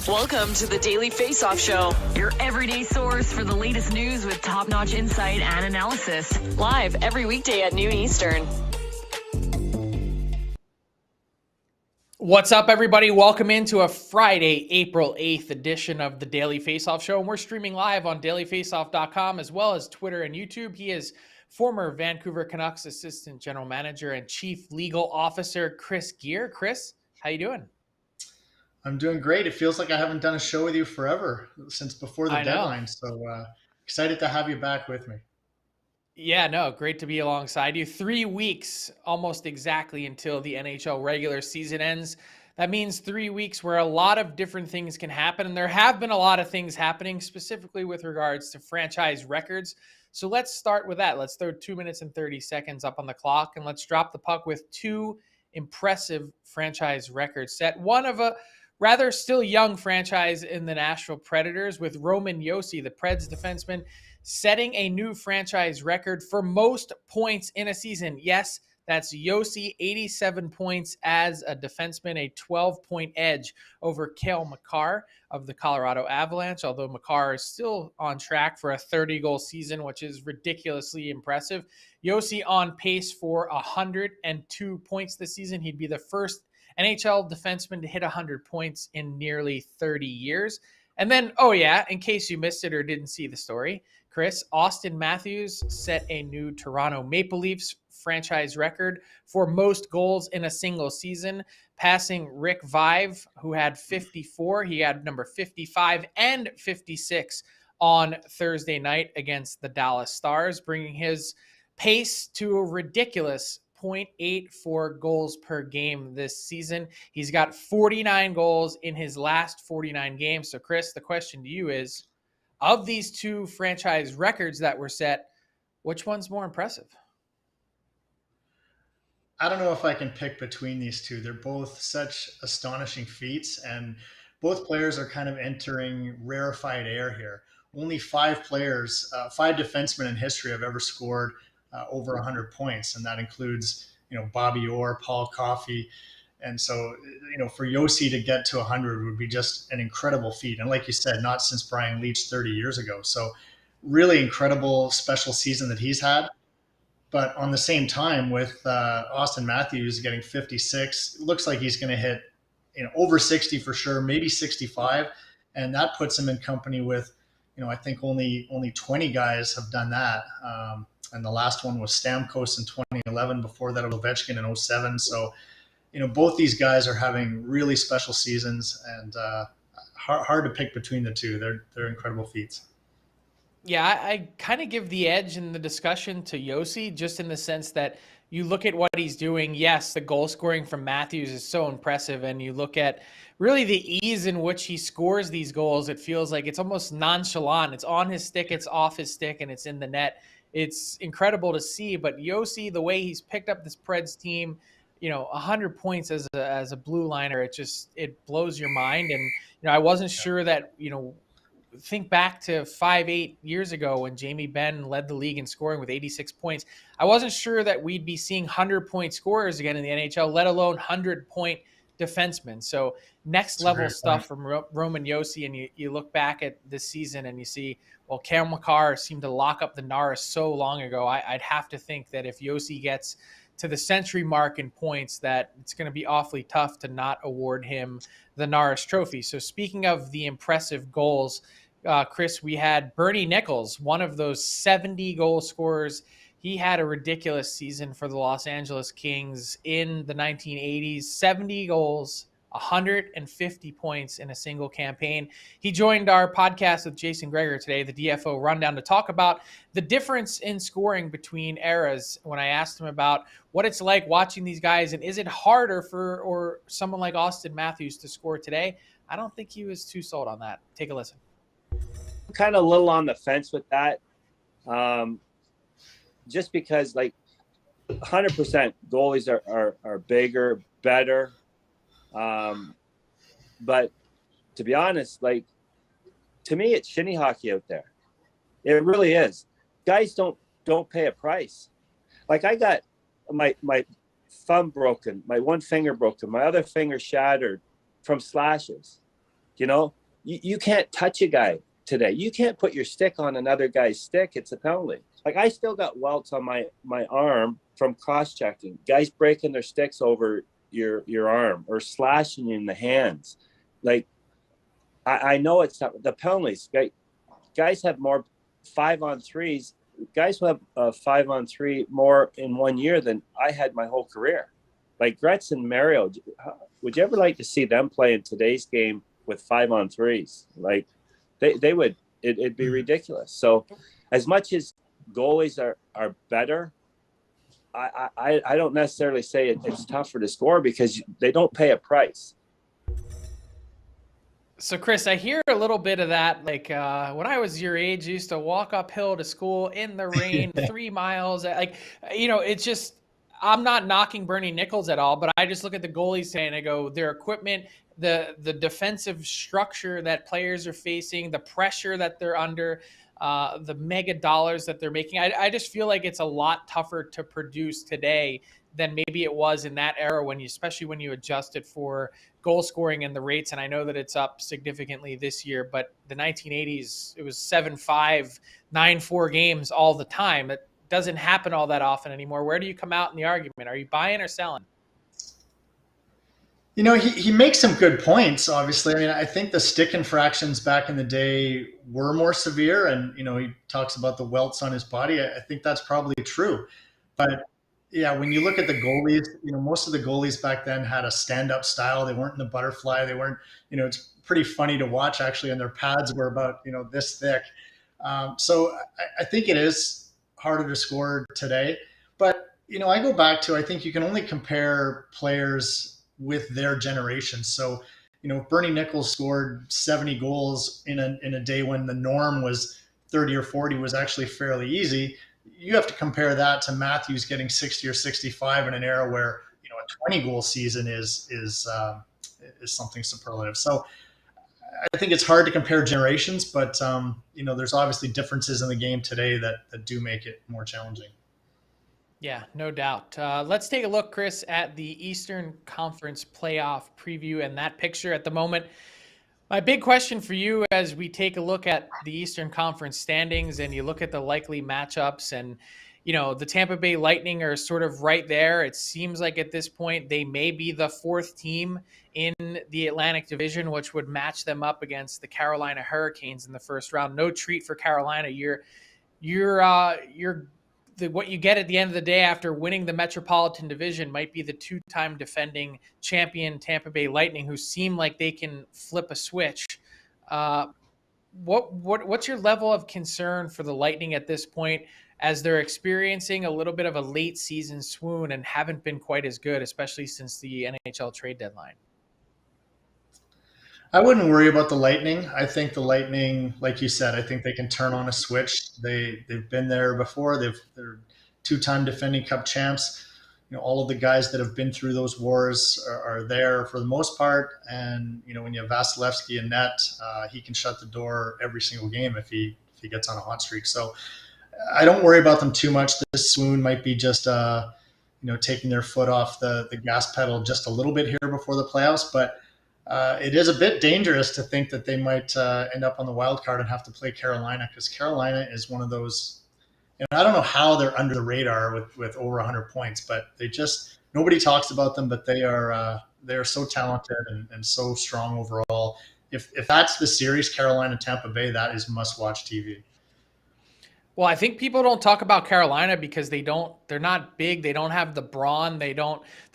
Welcome to the Daily Faceoff Show, your everyday source for the latest news with top-notch insight and analysis. Live every weekday at noon Eastern. What's up, everybody? Welcome into a Friday, April 8th edition of the Daily Faceoff Show. And we're streaming live on dailyfaceoff.com as well as Twitter and YouTube. He is former Vancouver Canucks Assistant General Manager and Chief Legal Officer Chris Gear. Chris, how you doing? I'm doing great. It feels like I haven't done a show with you forever, since before the deadline. So excited to have you back with me. Yeah, no, great to be alongside you. 3 weeks, almost exactly, until the NHL regular season ends. That means 3 weeks where a lot of different things can happen. And there have been a lot of things happening, specifically with regards to franchise records. So let's start with that. Let's throw 2 minutes and 30 seconds up on the clock, and let's drop the puck with two impressive franchise records set. One of a rather still young franchise in the Nashville Predators, with Roman Josi, the Preds defenseman, setting a new franchise record for most points in a season. Yes, that's Josi, 87 points as a defenseman, a 12-point edge over Cale Makar of the Colorado Avalanche, although Makar is still on track for a 30-goal season, which is ridiculously impressive. Josi on pace for 102 points this season. He'd be the first NHL defenseman to hit 100 points in nearly 30 years. And then, in case you missed it or didn't see the story, Chris, Auston Matthews set a new Toronto Maple Leafs franchise record for most goals in a single season, passing Rick Vaive, who had 54. He had number 55 and 56 on Thursday night against the Dallas Stars, bringing his pace to a ridiculous 0.84 goals per game this season. He's got 49 goals in his last 49 games. So, Chris, the question to you is, of these two franchise records that were set, which one's more impressive? I don't know if I can pick between these two. They're both such astonishing feats, and both players are kind of entering rarefied air here. Only five defensemen in history have ever scored over 100 points, and that includes, Bobby Orr, Paul Coffey. And so, for Josi to get to 100 would be just an incredible feat. And like you said, not since Brian Leetch 30 years ago. So really incredible special season that he's had. But on the same time, with Auston Matthews getting 56, it looks like he's going to hit, over 60 for sure, maybe 65. And that puts him in company with, I think only 20 guys have done that. And the last one was Stamkos in 2011. Before that, Ovechkin in 2007. So, both these guys are having really special seasons, and hard to pick between the two. They're incredible feats. Yeah, I kind of give the edge in the discussion to Josi, just in the sense that you look at what he's doing. Yes, the goal scoring from Matthews is so impressive, and you look at really the ease in which he scores these goals. It feels like it's almost nonchalant. It's on his stick, it's off his stick, and it's in the net. It's incredible to see. But Josi, the way he's picked up this Preds team, 100 points as a blue liner, it blows your mind. And, I wasn't sure that, think back to 5-8 years ago when Jamie Benn led the league in scoring with 86 points. I wasn't sure that we'd be seeing 100-point scorers again in the NHL, let alone 100-point defensemen. So next level stuff from Roman Josi. And you look back at this season and you see, well, Cale Makar seemed to lock up the Norris so long ago. I'd have to think that if Josi gets to the century mark in points, that it's going to be awfully tough to not award him the Norris Trophy. So speaking of the impressive goals, Chris, we had Bernie Nichols, one of those 70 goal scorers. He had a ridiculous season for the Los Angeles Kings in the 1980s, 70 goals, 150 points in a single campaign. He joined our podcast with Jason Gregor today, the DFO Rundown, to talk about the difference in scoring between eras. When I asked him about what it's like watching these guys, and is it harder for someone like Auston Matthews to score today, I don't think he was too sold on that. Take a listen. Kind of a little on the fence with that, just because 100% goalies are bigger, better. But to be honest, to me, it's shinny hockey out there. It really is. Guys don't pay a price. I got my thumb broken, my one finger broken, my other finger shattered from slashes. You know, you can't touch a guy today. You can't put your stick on another guy's stick. It's a penalty. Like, I still got welts on my arm from cross-checking. Guys breaking their sticks over your arm or slashing you in the hands. Like, I know it's not the penalties. Guys have more 5-on-3s. Guys who have 5-on-3 more in 1 year than I had my whole career. Like Gretz and Mario, would you ever like to see them play in today's game with 5-on-3s? Like, they would. It'd be ridiculous. So, as much as goalies are better, I don't necessarily say it's tougher to score because they don't pay a price. So, Chris, I hear a little bit of that. Like when I was your age, I used to walk uphill to school in the rain, 3 miles. Like, it's just, I'm not knocking Bernie Nichols at all, but I just look at the goalies and I go, their equipment, the defensive structure that players are facing, the pressure that they're under, the mega dollars that they're making. I just feel like it's a lot tougher to produce today than maybe it was in that era especially when you adjust it for goal scoring and the rates. And I know that it's up significantly this year, but the 1980s, it was 7-5, 9-4 games all the time. It doesn't happen all that often anymore. Where do you come out in the argument? Are you buying or selling? He makes some good points, obviously. I mean, I think the stick infractions back in the day were more severe. And, he talks about the welts on his body. I think that's probably true. But yeah, when you look at the goalies, most of the goalies back then had a stand-up style. They weren't in the butterfly. They weren't, it's pretty funny to watch actually, and their pads were about, this thick. So I think it is harder to score today. But, I go back to, I think you can only compare players with their generation. So, if Bernie Nichols scored 70 goals in a day when the norm was 30 or 40 was actually fairly easy, you have to compare that to Matthews getting 60 or 65 in an era where, a 20 goal season is something superlative. So I think it's hard to compare generations, but there's obviously differences in the game today that do make it more challenging. Yeah, no doubt. Let's take a look, Chris, at the Eastern Conference playoff preview and that picture at the moment. My big question for you as we take a look at the Eastern Conference standings and you look at the likely matchups and, the Tampa Bay Lightning are sort of right there. It seems like at this point they may be the fourth team in the Atlantic Division, which would match them up against the Carolina Hurricanes in the first round. No treat for Carolina. What you get at the end of the day after winning the Metropolitan Division might be the two-time defending champion Tampa Bay Lightning, who seem like they can flip a switch. What's your level of concern for the Lightning at this point, as they're experiencing a little bit of a late season swoon and haven't been quite as good, especially since the NHL trade deadline? I wouldn't worry about the Lightning. I think the Lightning, like you said, I think they can turn on a switch. They've been there before. They're two-time defending Cup champs. All of the guys that have been through those wars are there for the most part. And when you have Vasilevsky in net, he can shut the door every single game if he gets on a hot streak. So I don't worry about them too much. This swoon might be just taking their foot off the gas pedal just a little bit here before the playoffs, but. It is a bit dangerous to think that they might end up on the wild card and have to play Carolina, because Carolina is one of those. I don't know how they're under the radar with over 100 points, but nobody talks about them. But they are so talented and so strong overall. If that's the series, Carolina Tampa Bay, that is must-watch TV. Well, I think people don't talk about Carolina because they're not big. They don't have the brawn. They're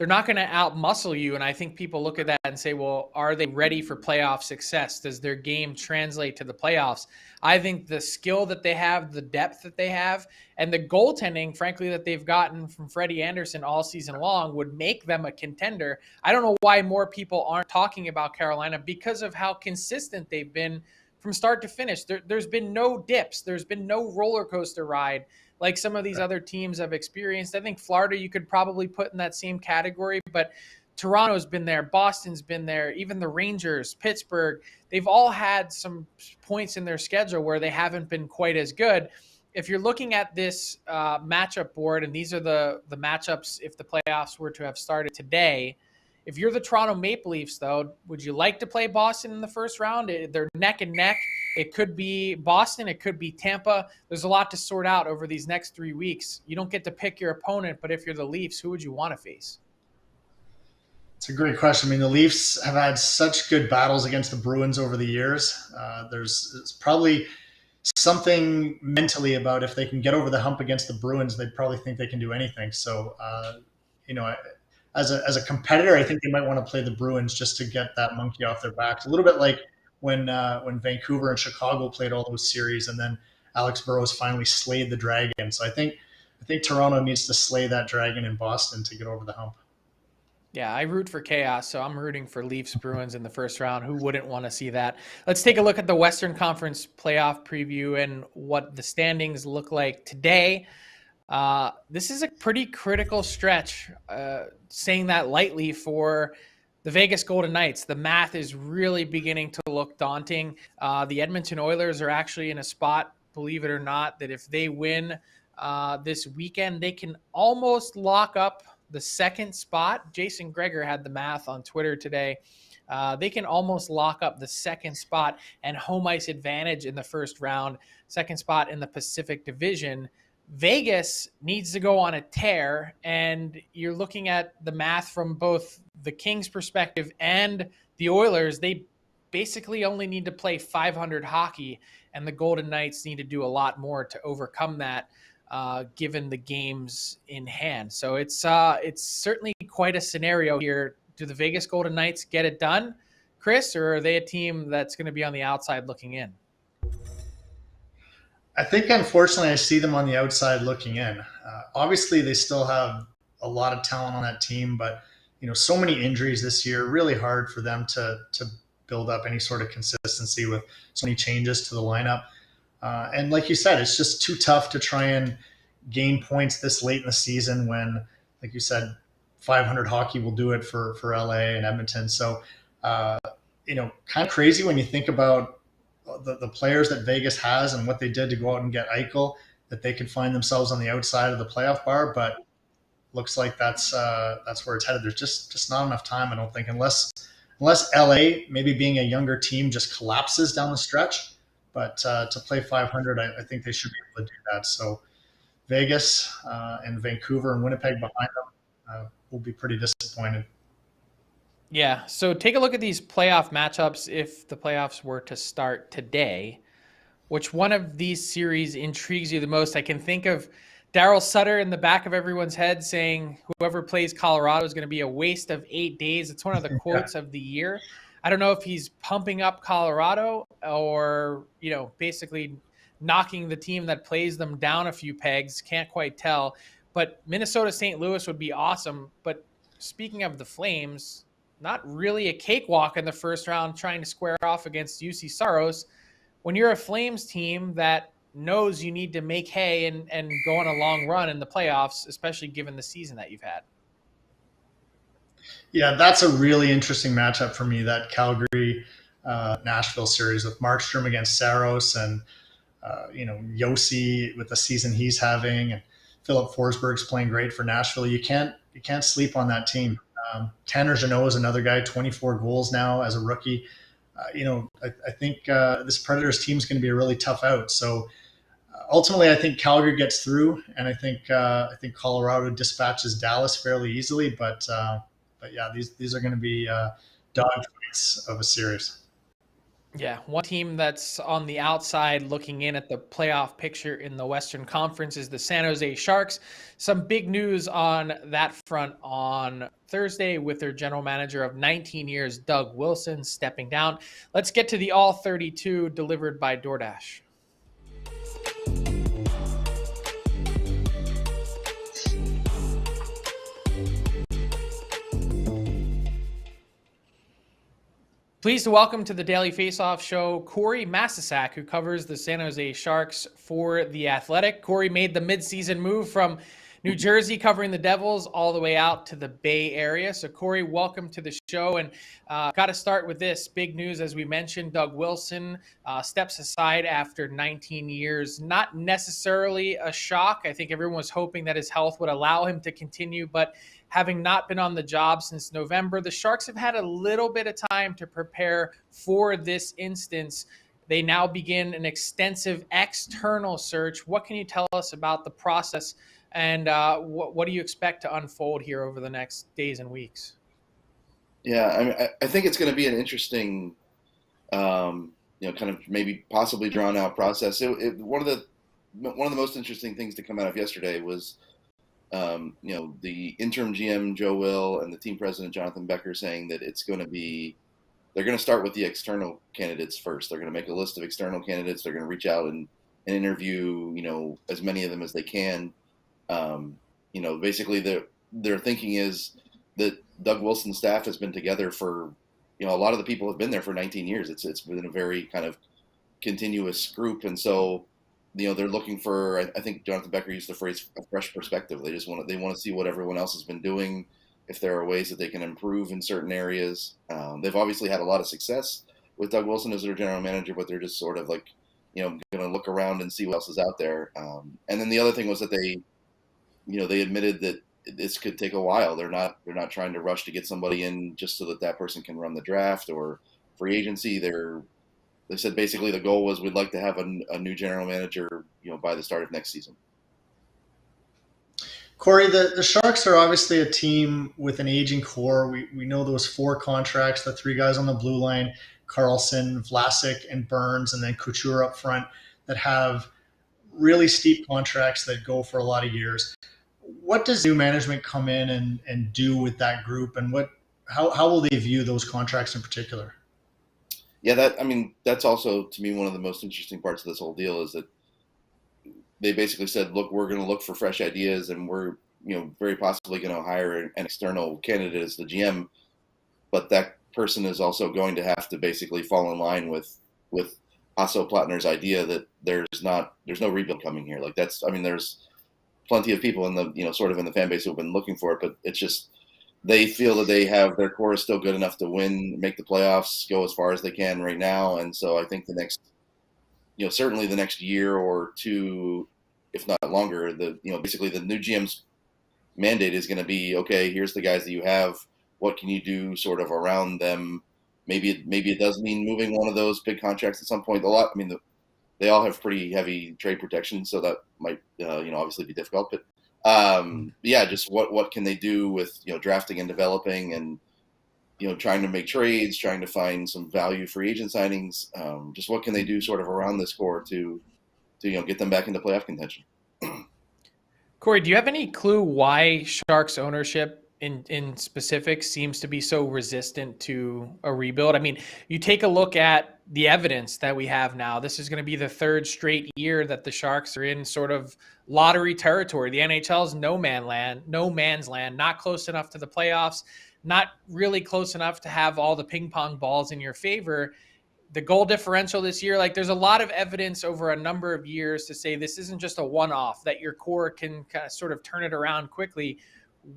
not going to out-muscle you. And I think people look at that and say, well, are they ready for playoff success? Does their game translate to the playoffs? I think the skill that they have, the depth that they have, and the goaltending, frankly, that they've gotten from Freddie Anderson all season long would make them a contender. I don't know why more people aren't talking about Carolina, because of how consistent they've been from start to finish. There's been no dips. There's been no roller coaster ride like some of these other teams have experienced. I think Florida you could probably put in that same category, but Toronto's been there. Boston's been there. Even the Rangers, Pittsburgh, they've all had some points in their schedule where they haven't been quite as good. If you're looking at this matchup board, and these are the matchups if the playoffs were to have started today, If you're the Toronto Maple Leafs, though, would you like to play Boston in the first round? They're neck and neck. It could be Boston. It could be Tampa. There's a lot to sort out over these next 3 weeks. You don't get to pick your opponent, but if you're the Leafs, who would you want to face? It's a great question. I mean, the Leafs have had such good battles against the Bruins over the years. There's probably something mentally about if they can get over the hump against the Bruins, they'd probably think they can do anything. So, as a competitor, I think they might want to play the Bruins just to get that monkey off their backs. A little bit like when Vancouver and Chicago played all those series, and then Alex Burrows finally slayed the Dragon. So I think Toronto needs to slay that Dragon in Boston to get over the hump. Yeah, I root for chaos, so I'm rooting for Leafs Bruins in the first round. Who wouldn't want to see that? Let's take a look at the Western Conference playoff preview and what the standings look like today. This is a pretty critical stretch, saying that lightly, for the Vegas Golden Knights. The math is really beginning to look daunting. The Edmonton Oilers are actually in a spot, believe it or not, that if they win this weekend, they can almost lock up the second spot. Jason Greger had the math on Twitter today. They can almost lock up the second spot and home ice advantage in the first round, second spot in the Pacific Division. Vegas needs to go on a tear, and you're looking at the math from both the Kings' perspective and the Oilers. They basically only need to play 500 hockey, and the Golden Knights need to do a lot more to overcome that, given the games in hand. So it's certainly quite a scenario here. Do the Vegas Golden Knights get it done, Chris, or are they a team that's going to be on the outside looking in? I think, unfortunately, I see them on the outside looking in. Obviously, they still have a lot of talent on that team, but so many injuries this year, really hard for them to build up any sort of consistency with so many changes to the lineup. And like you said, it's just too tough to try and gain points this late in the season when, like you said, 500 hockey will do it for LA and Edmonton. So, kind of crazy when you think about the players that Vegas has and what they did to go out and get Eichel, that they could find themselves on the outside of the playoff bar. But looks like that's where it's headed. There's just not enough time, I don't think, unless LA, maybe being a younger team, just collapses down the stretch. But to play 500, I think they should be able to do that. So Vegas and Vancouver and Winnipeg behind them will be pretty disappointed. Yeah, so take a look at these playoff matchups. If the playoffs were to start today, which one of these series intrigues you the most? I can think of Darryl Sutter in the back of everyone's head saying whoever plays Colorado is going to be a waste of 8 days. It's one of the quotes of the year. I don't know if he's pumping up Colorado or, basically knocking the team that plays them down a few pegs. Can't quite tell. But Minnesota St. Louis would be awesome. But speaking of the Flames, not really a cakewalk in the first round trying to square off against UC Saros. When you're a Flames team that knows you need to make hay and go on a long run in the playoffs, especially given the season that you've had. Yeah, that's a really interesting matchup for me, that Calgary-Nashville series with Markstrom against Saros and, Josi with the season he's having, and Philip Forsberg's playing great for Nashville. You can't sleep on that team. Tanner Jeannot is another guy, 24 goals now as a rookie. I think this Predators team is going to be a really tough out. So ultimately, I think Calgary gets through, and I think Colorado dispatches Dallas fairly easily. But yeah, these are going to be dogfights of a series. Yeah, one team that's on the outside looking in at the playoff picture in the Western Conference is the San Jose Sharks. Some big news on that front on Thursday with their general manager of 19 years, Doug Wilson, stepping down. Let's get to the All 32 delivered by DoorDash. Pleased to welcome to the Daily Faceoff show Corey Masisak, who covers the San Jose Sharks for The Athletic. Corey made the midseason move from New Jersey covering the Devils all the way out to the Bay Area. So, Corey, welcome to the show. And got to start with this big news. As we mentioned, Doug Wilson steps aside after 19 years. Not necessarily a shock. I think everyone was hoping that his health would allow him to continue. But having not been on the job since November, the Sharks have had a little bit of time to prepare for this instance. They now begin an extensive external search. What can you tell us about the process, and what do you expect to unfold here over the next days and weeks? Yeah, I mean, I think it's going to be an interesting, kind of maybe possibly drawn out process. One of the most interesting things to come out of yesterday was, the interim GM Joe Will and the team president Jonathan Becker saying that they're going to start with the external candidates first. They're going to make a list of external candidates. They're going to reach out and interview, as many of them as they can. Basically their thinking is that Doug Wilson's staff has been together for, a lot of the people have been there for 19 years. It's been a very kind of continuous group. And so, they're looking for, I think Jonathan Becker used the phrase, a fresh perspective. They want to see what everyone else has been doing, if there are ways that they can improve in certain areas. They've obviously had a lot of success with Doug Wilson as their general manager, but they're just sort of like, going to look around and see what else is out there. And then the other thing was that they admitted that this could take a while. They're not trying to rush to get somebody in just so that person can run the draft or free agency. They said basically the goal was we'd like to have a new general manager, by the start of next season. Corey, the Sharks are obviously a team with an aging core. We know those 4 contracts, the 3 guys on the blue line, Carlson, Vlasic, and Burns, and then Couture up front, that have really steep contracts that go for a lot of years. What does new management come in and do with that group, and how will they view those contracts in particular? Yeah, that's also, to me, one of the most interesting parts of this whole deal is that they basically said, look, we're going to look for fresh ideas, and we're, very possibly going to hire an external candidate as the GM, but that person is also going to have to basically fall in line with Hasso Plattner's idea that there's no rebuild coming here. Like there's plenty of people in the, sort of in the fan base who have been looking for it, but it's just, they feel that their core is still good enough to win, make the playoffs, go as far as they can right now. And so I think the next, certainly the next year or two, if not longer, basically the new GM's mandate is going to be, okay, here's the guys that you have. What can you do sort of around them? Maybe it does mean moving one of those big contracts at some point. They all have pretty heavy trade protection, so that might, obviously be difficult. But just what can they do with, drafting and developing and, trying to make trades, trying to find some value free agent signings. Just what can they do sort of around this core to get them back into playoff contention. Corey, do you have any clue why Sharks ownership in specific seems to be so resistant to a rebuild? I mean, you take a look at the evidence that we have now. This is going to be the 3rd straight year that the Sharks are in sort of lottery territory. The NHL's no man's land, not close enough to the playoffs, not really close enough to have all the ping pong balls in your favor. The goal differential this year, there's a lot of evidence over a number of years to say this isn't just a one-off, that your core can kind of sort of turn it around quickly.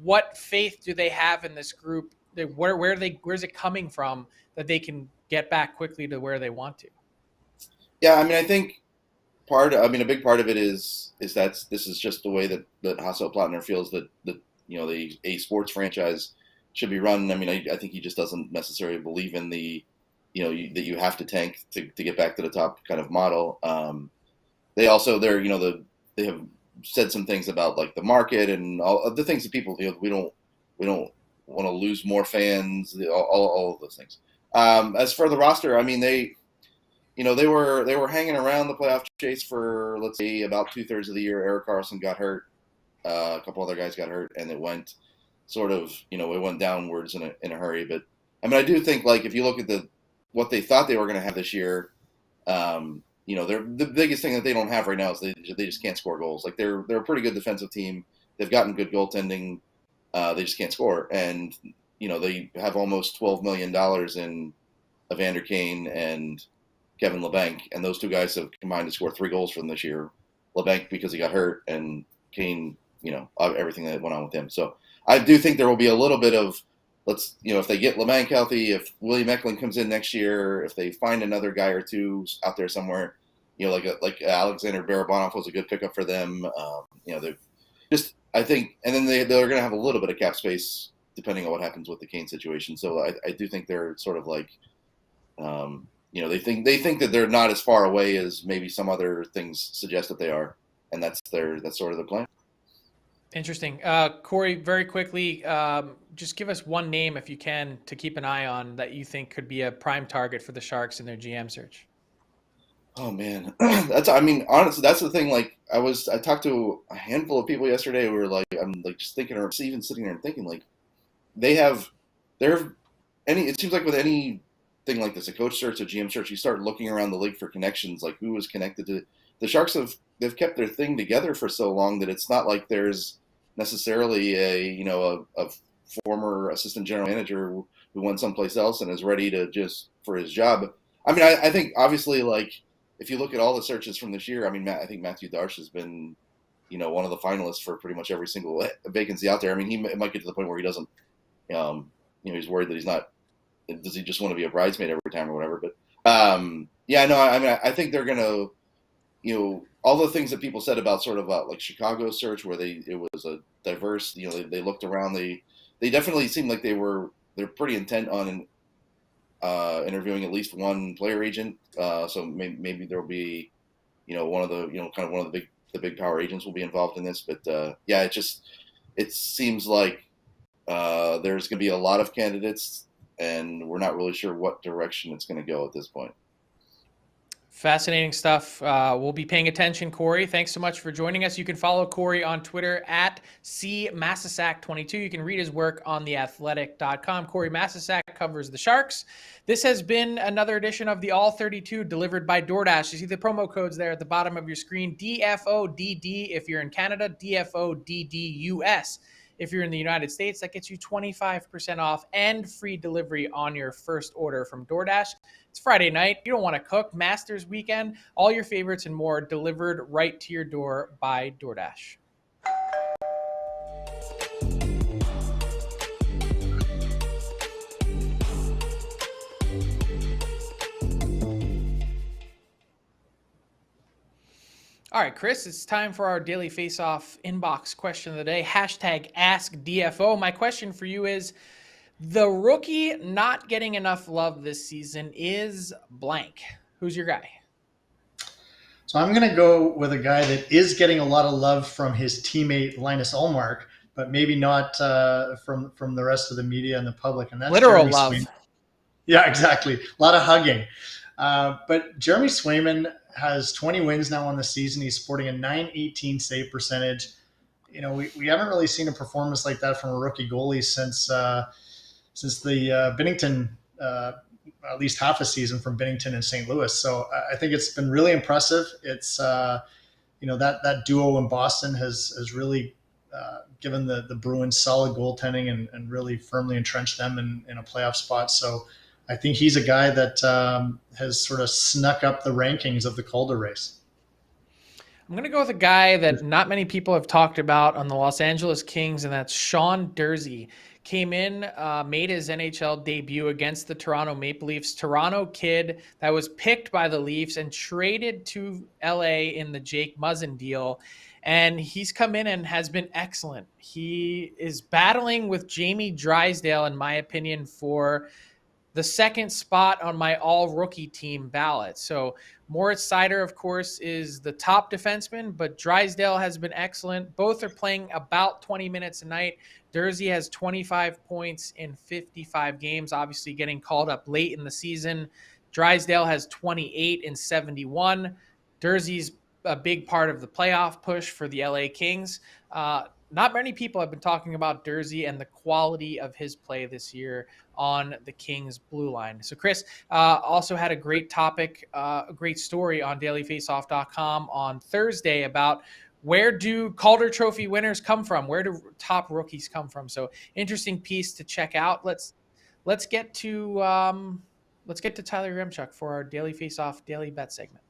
What faith do they have in this group? Where's it coming from that they can get back quickly to where they want to? Yeah, I think a big part of it is that this is just the way that Hasso Plattner feels that a sports franchise should be run. I think he just doesn't necessarily believe in the that you have to tank to get back to the top kind of model. They have said some things about the market and all the things that people we don't want to lose more fans, all of those things. As for the roster, they were hanging around the playoff chase for, let's say, about 2/3 of the year. Erik Karlsson got hurt, a couple other guys got hurt, and it went sort of it went downwards in a hurry. But I do think if you look at what they thought they were going to have this year, the biggest thing that they don't have right now is they just can't score goals. They're a pretty good defensive team. They've gotten good goaltending. They just can't score. And, they have almost $12 million in Evander Kane and Kevin Labanc. And those 2 guys have combined to score 3 goals for them this year. Labanc because he got hurt, and Kane everything that went on with him. So I do think there will be a little bit of, if they get LeMang healthy, if William Eklund comes in next year, if they find another guy or two out there somewhere, like Alexander Barabanov was a good pickup for them. They're just, I think, and then they're going to have a little bit of cap space depending on what happens with the Kane situation. So I do think they're sort of like, they think that they're not as far away as maybe some other things suggest that they are, and that's sort of the plan. Interesting. Corey, very quickly, just give us one name, if you can, to keep an eye on that you think could be a prime target for the Sharks in their GM search. Oh man, honestly, that's the thing. Like I talked to a handful of people yesterday who were like, I'm like just thinking, or even sitting there and thinking, like it seems like with anything like this, a coach search, a GM search, you start looking around the league for connections, like who is connected to the Sharks. They've kept their thing together for so long that it's not like there's necessarily a former assistant general manager who went someplace else and is ready to just for his job. I mean, I think obviously, like, if you look at all the searches from this year, I mean, I think Matthew Darche has been, one of the finalists for pretty much every single vacancy out there. I mean, it might get to the point where he doesn't, he's worried that he's not. Does he just want to be a bridesmaid every time or whatever? But I think they're gonna, all the things that people said about sort of like Chicago's search, where it was a diverse, they looked around, they definitely seemed like they're pretty intent on interviewing at least one player agent. So maybe there'll be, one of the big power agents will be involved in this. But it seems like there's going to be a lot of candidates, and we're not really sure what direction it's going to go at this point. Fascinating stuff. We'll be paying attention, Corey. Thanks so much for joining us. You can follow Corey on Twitter at CMasisak22. You can read his work on theathletic.com. Corey Masisak covers the Sharks. This has been another edition of the All 32 delivered by DoorDash. You see the promo codes there at the bottom of your screen. DFODD if you're in Canada, DFODDUS if you're in the United States. That gets you 25% off and free delivery on your first order from DoorDash. It's Friday night. You don't want to cook. Masters weekend. All your favorites and more delivered right to your door by DoorDash. All right, Chris, it's time for our daily face-off inbox question of the day. Hashtag AskDFO. My question for you is, the rookie not getting enough love this season is blank. Who's your guy? So I'm going to go with a guy that is getting a lot of love from his teammate Linus Ullmark, but maybe not from the rest of the media and the public. And that's literal Jeremy love. Swayman. Yeah, exactly. A lot of hugging. But Jeremy Swayman has 20 wins now on the season. He's sporting a .918 save percentage. We haven't really seen a performance like that from a rookie goalie since the Binnington, at least half a season from Binnington and St. Louis. So I think it's been really impressive. It's that duo in Boston has really given the Bruins solid goaltending and really firmly entrenched them in a playoff spot. So I think he's a guy that has sort of snuck up the rankings of the Calder race. I'm going to go with a guy that not many people have talked about on the Los Angeles Kings, and that's Sean Durzi. Came in, made his NHL debut against the Toronto Maple Leafs. Toronto kid that was picked by the Leafs and traded to LA in the Jake Muzzin deal. And he's come in and has been excellent. He is battling with Jamie Drysdale, in my opinion, for the second spot on my all-rookie team ballot. So Moritz Seider, of course, is the top defenseman, but Drysdale has been excellent. Both are playing about 20 minutes a night. Durzi has 25 points in 55 games, obviously getting called up late in the season. Drysdale has 28 in 71. Durzi's a big part of the playoff push for the LA Kings. Not many people have been talking about Durzi and the quality of his play this year on the Kings blue line. So Chris also had a great topic, a great story on dailyfaceoff.com on Thursday about where do Calder Trophy winners come from? Where do top rookies come from? So interesting piece to check out. Let's get to Tyler Remchuk for our Daily Faceoff Daily Bet segment.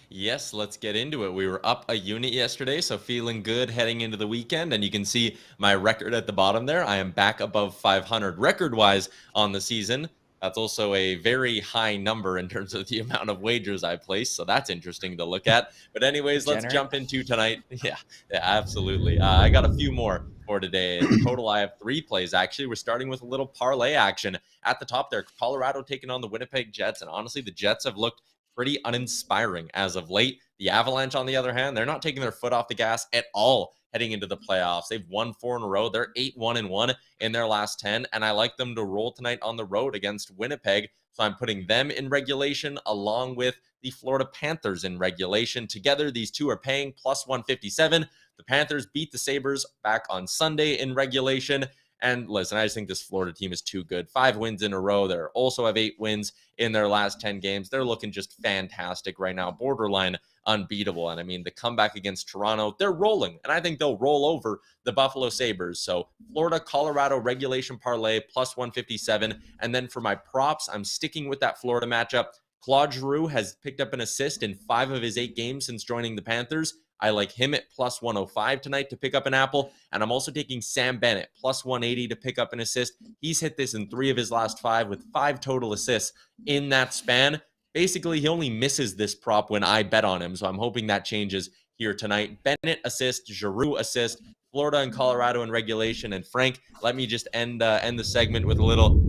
Yes, let's get into it. We were up a unit yesterday, so feeling good heading into the weekend. And you can see my record at the bottom there. I am back above 500 record-wise on the season. That's also a very high number in terms of the amount of wagers I placed, so that's interesting to look at. But anyways, let's jump into tonight. Yeah, absolutely. I got a few more for today. In total, I have 3 plays, actually. We're starting with a little parlay action. At the top there, Colorado taking on the Winnipeg Jets, and honestly, the Jets have looked pretty uninspiring as of late. The Avalanche, on the other hand, they're not taking their foot off the gas at all heading into the playoffs. They've won 4 in a row. They're 8-1-1 in their last 10, and I like them to roll tonight on the road against Winnipeg. So I'm putting them in regulation along with the Florida Panthers in regulation. Together, these two are paying plus 157. The Panthers beat the Sabres back on Sunday in regulation. And listen, I just think this Florida team is too good. 5 wins in a row. They also have 8 wins in their last 10 games. They're looking just fantastic right now, borderline unbeatable. And I mean, the comeback against Toronto, they're rolling. And I think they'll roll over the Buffalo Sabres. So Florida, Colorado regulation parlay plus 157. And then for my props, I'm sticking with that Florida matchup. Claude Giroux has picked up an assist in 5 of his 8 games since joining the Panthers. I like him at plus 105 tonight to pick up an apple. And I'm also taking Sam Bennett plus 180 to pick up an assist. He's hit this in 3 of his last 5 with 5 total assists in that span. Basically, he only misses this prop when I bet on him. So I'm hoping that changes here tonight. Bennett assist, Giroux assist, Florida and Colorado in regulation. And Frank, let me just end the segment with a little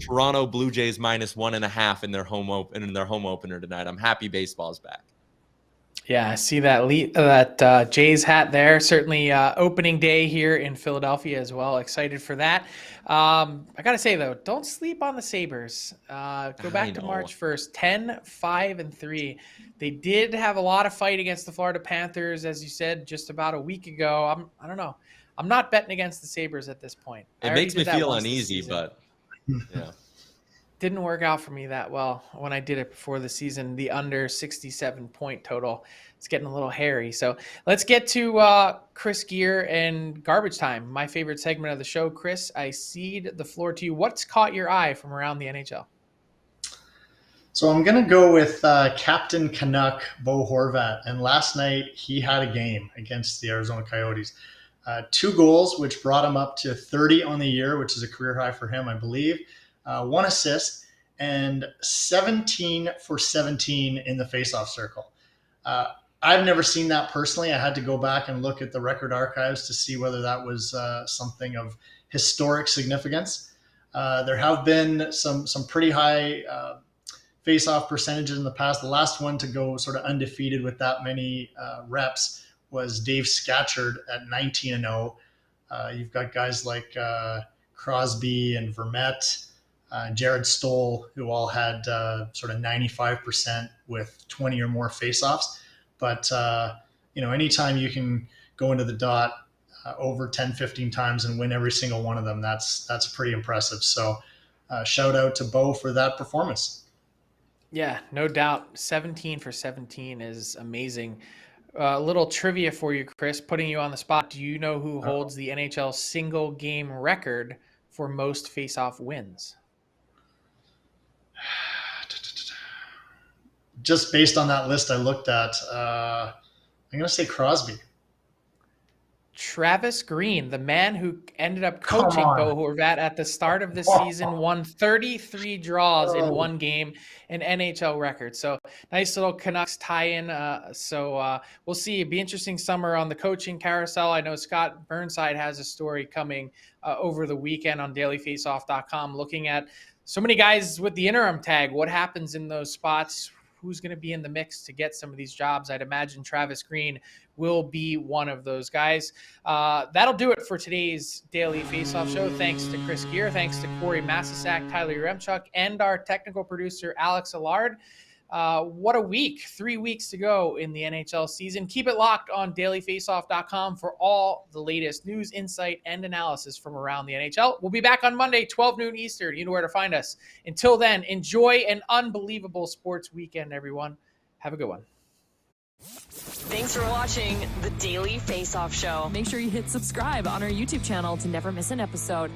Toronto Blue Jays minus 1.5 in their home opener tonight. I'm happy baseball's back. Yeah, I see that Jays hat there. Certainly opening day here in Philadelphia as well. Excited for that. I got to say, though, don't sleep on the Sabres. Go back to March 1st, 10-5-3. They did have a lot of fight against the Florida Panthers, as you said, just about a week ago. I don't know. I'm not betting against the Sabres at this point. It makes me feel uneasy, but yeah. Didn't work out for me that well when I did it before the season. The under 67 point total. It's getting a little hairy. So let's get to Chris Gear and Garbage Time, my favorite segment of the show. Chris, I cede the floor to you. What's caught your eye from around the NHL? So I'm going to go with Captain Canuck, Bo Horvat. And last night he had a game against the Arizona Coyotes. 2 goals, which brought him up to 30 on the year, which is a career high for him, I believe. 1 assist, and 17 for 17 in the faceoff circle. I've never seen that personally. I had to go back and look at the record archives to see whether that was something of historic significance. There have been some pretty high faceoff percentages in the past. The last one to go sort of undefeated with that many reps was Dave Scatchard at 19-0. You've got guys like Crosby and Vermette, Jared Stoll, who all had sort of 95% with 20 or more faceoffs. But, anytime you can go into the dot over 10, 15 times and win every single one of them, that's pretty impressive. So shout out to Bo for that performance. Yeah, no doubt. 17 for 17 is amazing. A little trivia for you, Chris, putting you on the spot. Do you know who holds the NHL single game record for most faceoff wins? Just based on that list I looked at, I'm going to say Crosby. Travis Green, the man who ended up coaching Bo Horvat at the start of the season, won 33 draws in one game, an NHL record. So nice little Canucks tie-in. So we'll see. It'll be interesting summer on the coaching carousel. I know Scott Burnside has a story coming over the weekend on dailyfaceoff.com looking at so many guys with the interim tag. What happens in those spots? Who's going to be in the mix to get some of these jobs? I'd imagine Travis Green will be one of those guys. That'll do it for today's Daily Faceoff Show. Thanks to Chris Gear. Thanks to Corey Masisak, Tyler Remchuk, and our technical producer, Alex Allard. What a week. 3 weeks to go in the NHL season. Keep it locked on dailyfaceoff.com for all the latest news, insight, and analysis from around the NHL. We'll be back on Monday, 12 noon Eastern. You know where to find us. Until then, enjoy an unbelievable sports weekend, everyone. Have a good one. Thanks for watching the Daily Faceoff Show. Make sure you hit subscribe on our YouTube channel to never miss an episode.